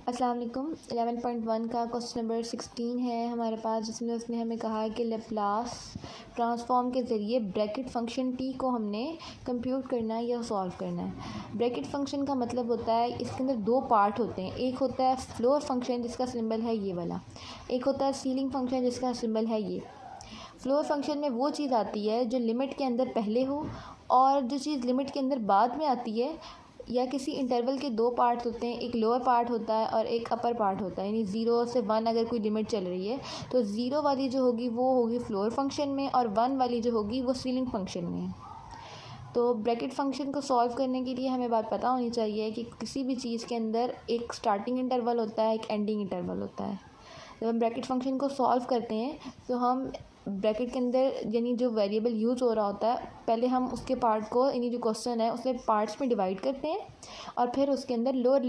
अस्सलाम वालेकुम। 11.1 का क्वेश्चन नंबर 16 है हमारे पास, जिसमें उसने हमें कहा है कि लेप्लास ट्रांसफॉर्म के ज़रिए ब्रैकेट फ़ंक्शन टी को हमने कंप्यूट करना है या सॉल्व करना है। ब्रैकेट फ़ंक्शन का मतलब होता है, इसके अंदर दो पार्ट होते हैं। एक होता है फ्लोर फंक्शन जिसका सिंबल है ये वाला, एक होता है सीलिंग फंक्शन जिसका सिंबल है ये। फ्लोर फंक्शन में वो चीज़ आती है जो लिमिट के अंदर पहले हो, और जो चीज़ लिमिट के अंदर बाद में आती है, या किसी इंटरवल के दो पार्ट्स होते हैं, एक लोअर पार्ट होता है और एक अपर पार्ट होता है। यानी 0 से 1 अगर कोई लिमिट चल रही है तो 0 वाली जो होगी वो होगी फ्लोर फंक्शन में, और 1 वाली जो होगी वो सीलिंग फंक्शन में। तो ब्रैकेट फंक्शन को सॉल्व करने के लिए हमें बात पता होनी चाहिए कि किसी भी चीज़ के अंदर एक स्टार्टिंग इंटरवल होता है, एक एंडिंग इंटरवल होता है। जब हम ब्रैकेट फंक्शन को सॉल्व करते हैं तो हम ब्रैकेट के अंदर यानी जो वेरिएबल यूज़ हो रहा होता है, पहले हम उसके पार्ट को यानी जो क्वेश्चन है उसमें पार्ट्स में डिवाइड करते हैं और फिर उसके अंदर लोअर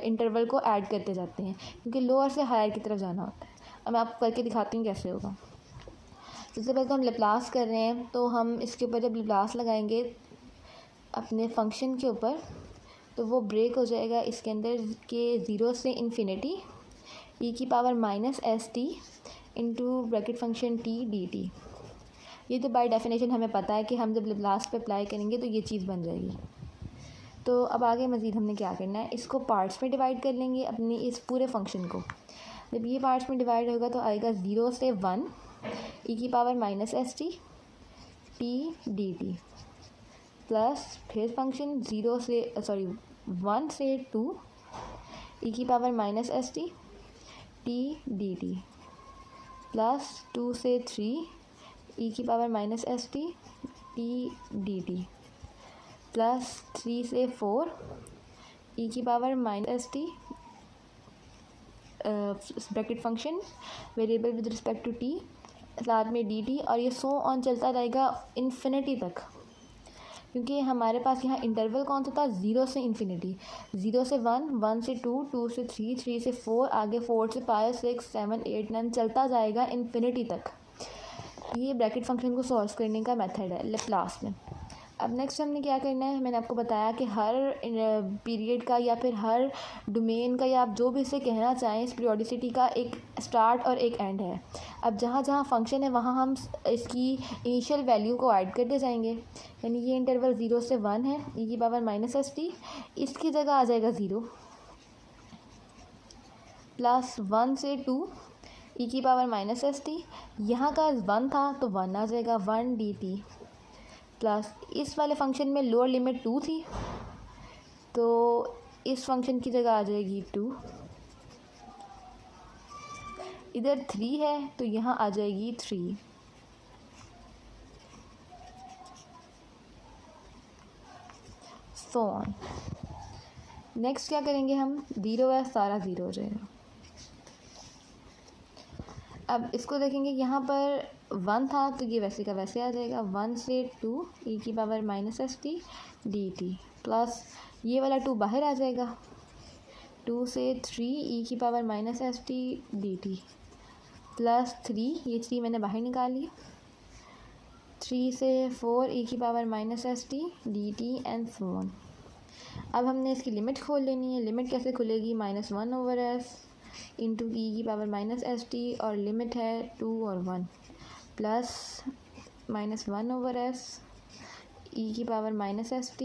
इंटरवल को ऐड करते जाते हैं, क्योंकि लोअर से हायर की तरफ जाना होता है। अब मैं आपको करके दिखाती हूँ कैसे होगा। सबसे पहले तो हम लेप्लास कर रहे हैं, तो हम इसके ऊपर जब लेप्लास लगाएंगे अपने फंक्शन के ऊपर, तो वो ब्रेक हो जाएगा इसके अंदर के 0 से infinity e⁻⁻st into bracket function t dt। ये तो बाय डेफिनेशन हमें पता है कि हम जब लेप्लास पे अप्लाई करेंगे तो ये चीज़ बन जाएगी। तो अब आगे मज़ीद हमने क्या करना है, इसको पार्ट्स में डिवाइड कर लेंगे अपनी इस पूरे फंक्शन को। जब ये पार्ट्स में डिवाइड होगा तो आएगा 0 से 1 e⁻⁻st t dt प्लस फिर फंक्शन 1 से 2 e⁻⁻st t dt प्लस 2 से 3 e⁻⁻st t dt प्लस 3 से 4 e⁻⁻st bracket function variable with respect to t साथ में dt, और ये सो ऑन चलता रहेगा इन्फिनिटी तक, क्योंकि हमारे पास यहाँ इंटरवल कौन सा था, 0 से इन्फिनिटी। 0 से 1, 1 से 2, 2 से 3, 3 से 4, आगे 4 से 5, 6, 7, 8, 9 चलता जाएगा इन्फिनिटी तक। ये ब्रैकेट फंक्शन को सॉल्व करने का मेथड है लेप्लास में। अब नेक्स्ट हमने क्या करना है, मैंने आपको बताया कि हर पीरियड का या फिर हर डोमेन का, या आप जो भी इसे कहना चाहें, इस पीरियोडिसिटी का एक स्टार्ट और एक एंड है। अब जहाँ जहाँ फंक्शन है वहाँ हम इसकी इनिशियल वैल्यू को ऐड करते जाएंगे। यानी ये इंटरवल 0 से 1 है, e⁻⁻st, इसकी जगह आ जाएगा 0, प्लस 1 से 2 e⁻⁻st, यहाँ का 1 था तो 1 आ जाएगा 1 dt, प्लस इस वाले फंक्शन में लोअर लिमिट 2 थी तो इस फंक्शन की जगह आ जाएगी 2, इधर 3 है तो यहाँ आ जाएगी 3, सो ऑन। नेक्स्ट क्या करेंगे हम, 0 है, सारा 0 हो जाएगा। अब इसको देखेंगे, यहाँ पर 1 था तो ये वैसे का वैसे आ जाएगा, 1 से 2 e⁻⁻st dt, प्लस ये वाला 2 बाहर आ जाएगा, 2 से 3 e⁻⁻st dt, प्लस 3, ये 3 मैंने बाहर निकाल लिया, 3 से 4 e⁻⁻st dt and so on. अब हमने इसकी लिमिट खोल लेनी है। लिमिट कैसे खुलेगी, -1/s इंटू e⁻⁻st, और लिमिट है 2 और 1, प्लस -1/s e⁻⁻st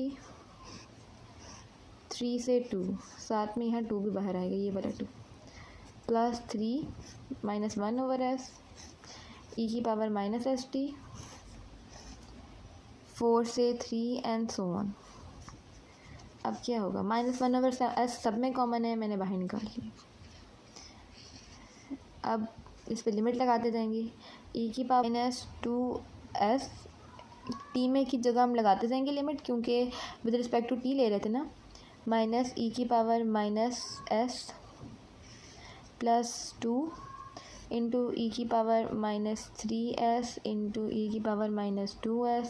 3 से 2, साथ में यहाँ 2 भी बाहर आएगा, ये वाला 2, प्लस 3 -1/s e⁻⁻st 4 से 3 एंड सो ऑन। अब क्या होगा, -1/s सब में कॉमन है, मैंने बाहर निकाल लिया। अब इस पर लिमिट लगाते जाएंगे, e⁻⁻2s t में की जगह हम लगाते जाएंगे लिमिट, क्योंकि विद रिस्पेक्ट टू t ले रहे थे ना, minus e⁻⁻s plus 2 into e⁻⁻3s into e⁻⁻2s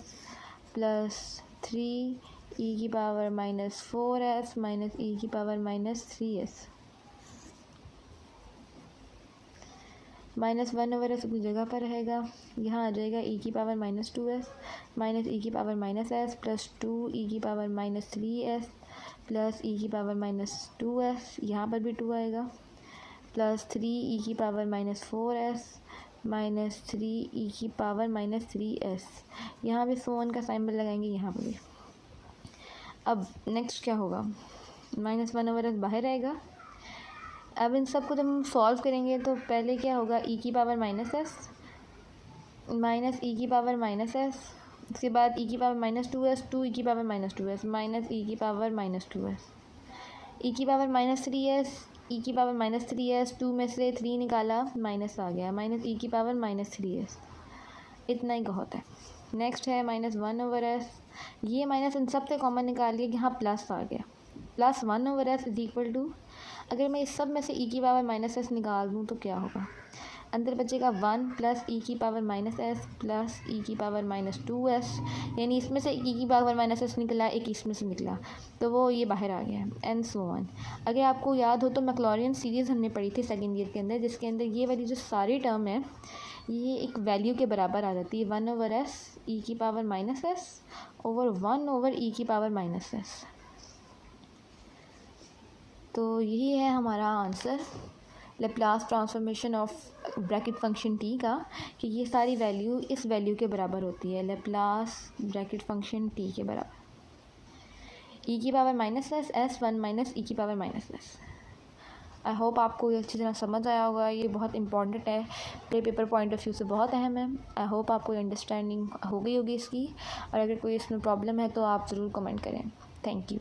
plus 3 e⁻⁻4s minus e⁻⁻3s। -1/s अपनी जगह पर रहेगा, यहाँ आ जाएगा e⁻⁻2s minus e⁻⁻s plus 2 e⁻⁻3s plus ई की पावर -2s, यहाँ पर भी 2 आएगा, प्लस 3 ई की पावर -4s माइनस 3 ई की पावर -3s, यहाँ भी सोन का सिंबल लगाएंगे यहाँ पर भी। अब नेक्स्ट क्या होगा, -1/s बाहर आएगा। अब इन सब को जब हम सॉल्व करेंगे तो पहले क्या होगा, ई की पावर -s माइनस ई की पावर -s, उसके बाद ई की पावर -2s, 2 ई की पावर -2s माइनस ई की पावर -2s, ई की पावर -3s, ई की पावर -3s, 2 में से 3 निकाला माइनस आ गया, माइनस ई की पावर -3s, इतना ही बहुत है। नेक्स्ट है -1/s, ये माइनस इन सब से कॉमन निकालिए, यहाँ प्लस आ गया, plus 1/s is equal to, अगर मैं इस सब में से ई की पावर -s निकाल दूँ तो क्या होगा, अंदर बचेगा 1 प्लस ई की पावर -s प्लस ई की पावर -2s, यानी इसमें से ई की पावर -s निकला, एक इसमें से निकला, तो वो ये बाहर आ गया, एंड सो ऑन। अगर आपको याद हो तो मैक्लॉरियन सीरीज़ हमने पढ़ी थी सेकेंड ईयर के अंदर, जिसके अंदर ये वाली जो सारी टर्म है ये एक वैल्यू के बराबर आ जाती है, 1/s ई की पावर -s ओवर 1/e की पावर -s। तो यही है हमारा answer Laplace transformation of bracket function T का, कि ये सारी वैल्यू इस वैल्यू के बराबर होती है, लेप्लास ब्रैकेट फंक्शन टी के बराबर, ई की पावर -s s1 माइनस ई की पावर -s। आई होप आपको ये अच्छी तरह समझ आया होगा, ये बहुत इंपॉर्टेंट है, pre paper point of view से बहुत अहम है। आई होप आपको अंडरस्टैंडिंग हो गई होगी इसकी, और अगर कोई इसमें प्रॉब्लम है तो आप ज़रूर कमेंट करें। Thank you.